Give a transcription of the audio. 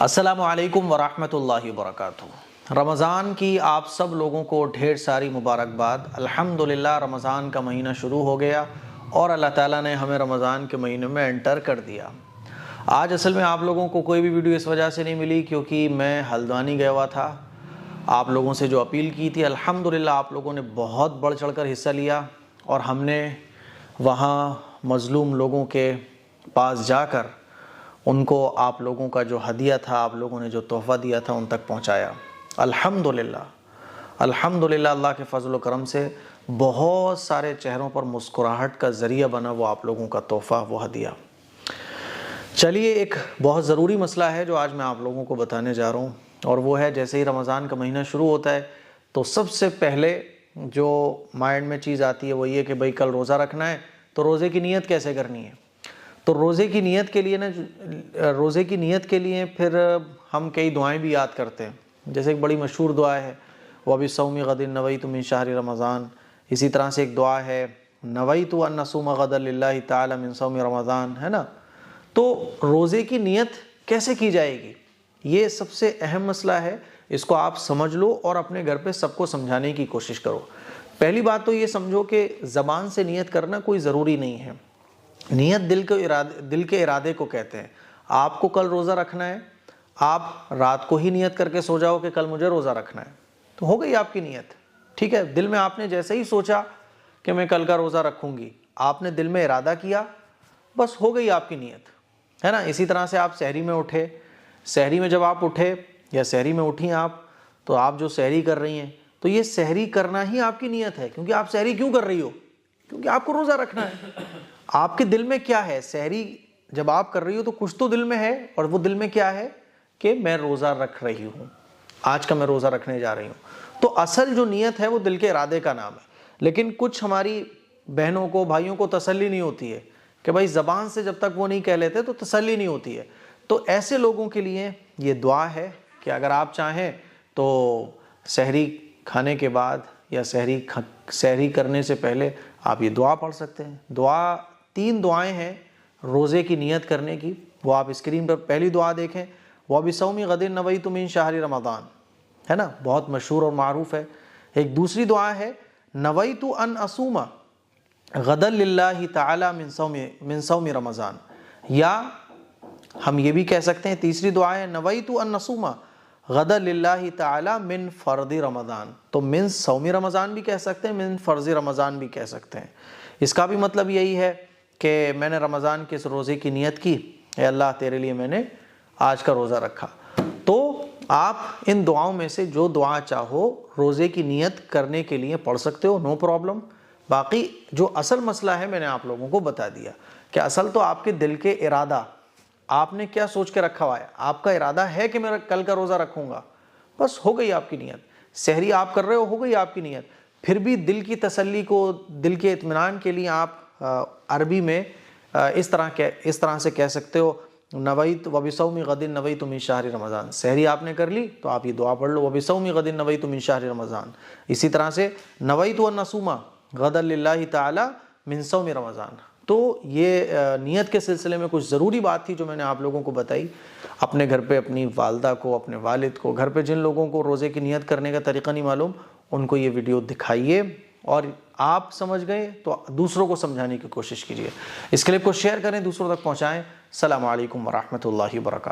السلام علیکم ورحمۃ اللہ وبرکاتہ۔ رمضان کی آپ سب لوگوں کو ڈھیر ساری مبارکباد۔ الحمدللہ رمضان کا مہینہ شروع ہو گیا اور اللہ تعالیٰ نے ہمیں رمضان کے مہینے میں انٹر کر دیا۔ آج اصل میں آپ لوگوں کو کوئی بھی ویڈیو اس وجہ سے نہیں ملی کیونکہ میں ہلدوانی گیا ہوا تھا۔ آپ لوگوں سے جو اپیل کی تھی الحمدللہ آپ لوگوں نے بہت بڑھ چڑھ کر حصہ لیا اور ہم نے وہاں مظلوم لوگوں کے پاس جا کر ان کو آپ لوگوں کا جو ہدیہ تھا، آپ لوگوں نے جو تحفہ دیا تھا ان تک پہنچایا۔ الحمدللہ اللہ کے فضل و کرم سے بہت سارے چہروں پر مسکراہٹ کا ذریعہ بنا وہ آپ لوگوں کا تحفہ، وہ ہدیہ۔ چلیے ایک بہت ضروری مسئلہ ہے جو آج میں آپ لوگوں کو بتانے جا رہا ہوں، اور وہ ہے جیسے ہی رمضان کا مہینہ شروع ہوتا ہے تو سب سے پہلے جو مائنڈ میں چیز آتی ہے وہ یہ کہ بھئی کل روزہ رکھنا ہے، تو روزے کی نیت کیسے کرنی ہے؟ تو روزے کی نیت کے لیے پھر ہم کئی دعائیں بھی یاد کرتے ہیں، جیسے ایک بڑی مشہور دعا ہے وَبِصَوْمِ غَدٍ نَوَيْتُ مِن شَهْرِ رمضان۔ اسی طرح سے ایک دعا ہے نَوَيْتُ أَن أَصُومَ غَدًا لِلَّهِ تَعَالَى مِن صَوْمِ رمضان، ہے نا؟ تو روزے کی نیت کیسے کی جائے گی، یہ سب سے اہم مسئلہ ہے۔ اس کو آپ سمجھ لو اور اپنے گھر پہ سب کو سمجھانے کی کوشش کرو۔ پہلی بات تو یہ سمجھو کہ زبان سے نیت کرنا کوئی ضروری نہیں ہے۔ نیت دل کے ارادے کو کہتے ہیں۔ آپ کو کل روزہ رکھنا ہے، آپ رات کو ہی نیت کر کے سو جاؤ کہ کل مجھے روزہ رکھنا ہے، تو ہو گئی آپ کی نیت، ٹھیک ہے؟ دل میں آپ نے جیسے ہی سوچا کہ میں کل کا روزہ رکھوں گی، آپ نے دل میں ارادہ کیا، بس ہو گئی آپ کی نیت، ہے نا؟ اسی طرح سے آپ سحری میں اٹھے، سحری میں جب آپ اٹھے یا سحری میں اٹھی آپ، تو آپ جو سحری کر رہی ہیں تو یہ سحری کرنا ہی آپ کی نیت ہے، کیونکہ آپ سحری کیوں کر رہی ہو؟ کیونکہ آپ کو روزہ رکھنا ہے۔ آپ کے دل میں کیا ہے؟ سحری جب آپ کر رہی ہو تو کچھ تو دل میں ہے، اور وہ دل میں کیا ہے کہ میں روزہ رکھ رہی ہوں، آج کا میں روزہ رکھنے جا رہی ہوں۔ تو اصل جو نیت ہے وہ دل کے ارادے کا نام ہے۔ لیکن کچھ ہماری بہنوں کو، بھائیوں کو تسلی نہیں ہوتی ہے کہ بھائی زبان سے جب تک وہ نہیں کہہ لیتے تو تسلی نہیں ہوتی ہے۔ تو ایسے لوگوں کے لیے یہ دعا ہے کہ اگر آپ چاہیں تو سحری کھانے کے بعد یا سحری کرنے سے پہلے آپ یہ دعا پڑھ سکتے ہیں۔ دعا 3 دعائیں ہیں روزے کی نیت کرنے کی، وہ آپ اسکرین پر پہلی دعا دیکھیں، وَبِصَوْمِ غَدٍ نَوَيْتُ مِن شَهْرِ رمضان، ہے نا؟ بہت مشہور اور معروف ہے۔ ایک دوسری دعا ہے نَوَيْتُ أَنْ أَصُومَ غَدًا لِلَّهِ تَعَالَى مِن صَوْمِ رمضان، یا ہم یہ بھی کہہ سکتے ہیں تیسری دعا ہے نَوَيْتُ أَنْ نَصُومَ غَدًا لِلَّهِ تَعَالَى مِن فَرْضِ رمضان۔ تو من صوم رمضان بھی کہہ سکتے ہیں، من فرض رمضان بھی کہہ سکتے ہیں۔ اس کا بھی مطلب یہی ہے کہ میں نے رمضان کے اس روزے کی نیت کی، اے اللہ تیرے لیے میں نے آج کا روزہ رکھا۔ تو آپ ان دعاؤں میں سے جو دعا چاہو روزے کی نیت کرنے کے لیے پڑھ سکتے ہو، نو پرابلم۔ باقی جو اصل مسئلہ ہے میں نے آپ لوگوں کو بتا دیا کہ اصل تو آپ کے دل کے ارادہ، آپ نے کیا سوچ کے رکھا ہوا ہے۔ آپ کا ارادہ ہے کہ میں کل کا روزہ رکھوں گا، بس ہو گئی آپ کی نیت۔ سحری آپ کر رہے ہو گئی آپ کی نیت۔ پھر بھی دل کی تسلی کو، دل کے اطمینان کے لیے آپ عربی میں اس طرح سے کہہ سکتے ہو نویت وبصوم غد نویت من شہر رمضان۔ سحری آپ نے کر لی تو آپ یہ دعا پڑھ لو وبصوم غد نویت من شہر رمضان۔ اسی طرح سے نویت ان اصوم غدا للہ تعالی من صوم رمضان۔ تو یہ نیت کے سلسلے میں کچھ ضروری بات تھی جو میں نے آپ لوگوں کو بتائی۔ اپنے گھر پہ اپنی والدہ کو، اپنے والد کو، گھر پہ جن لوگوں کو روزے کی نیت کرنے کا طریقہ نہیں معلوم ان کو یہ ویڈیو دکھائیے، اور آپ سمجھ گئے تو دوسروں کو سمجھانے کی کوشش کیجیے۔ اس کلپ کو شیئر کریں، دوسروں تک پہنچائیں۔ السلام علیکم ورحمۃ اللہ وبرکاتہ۔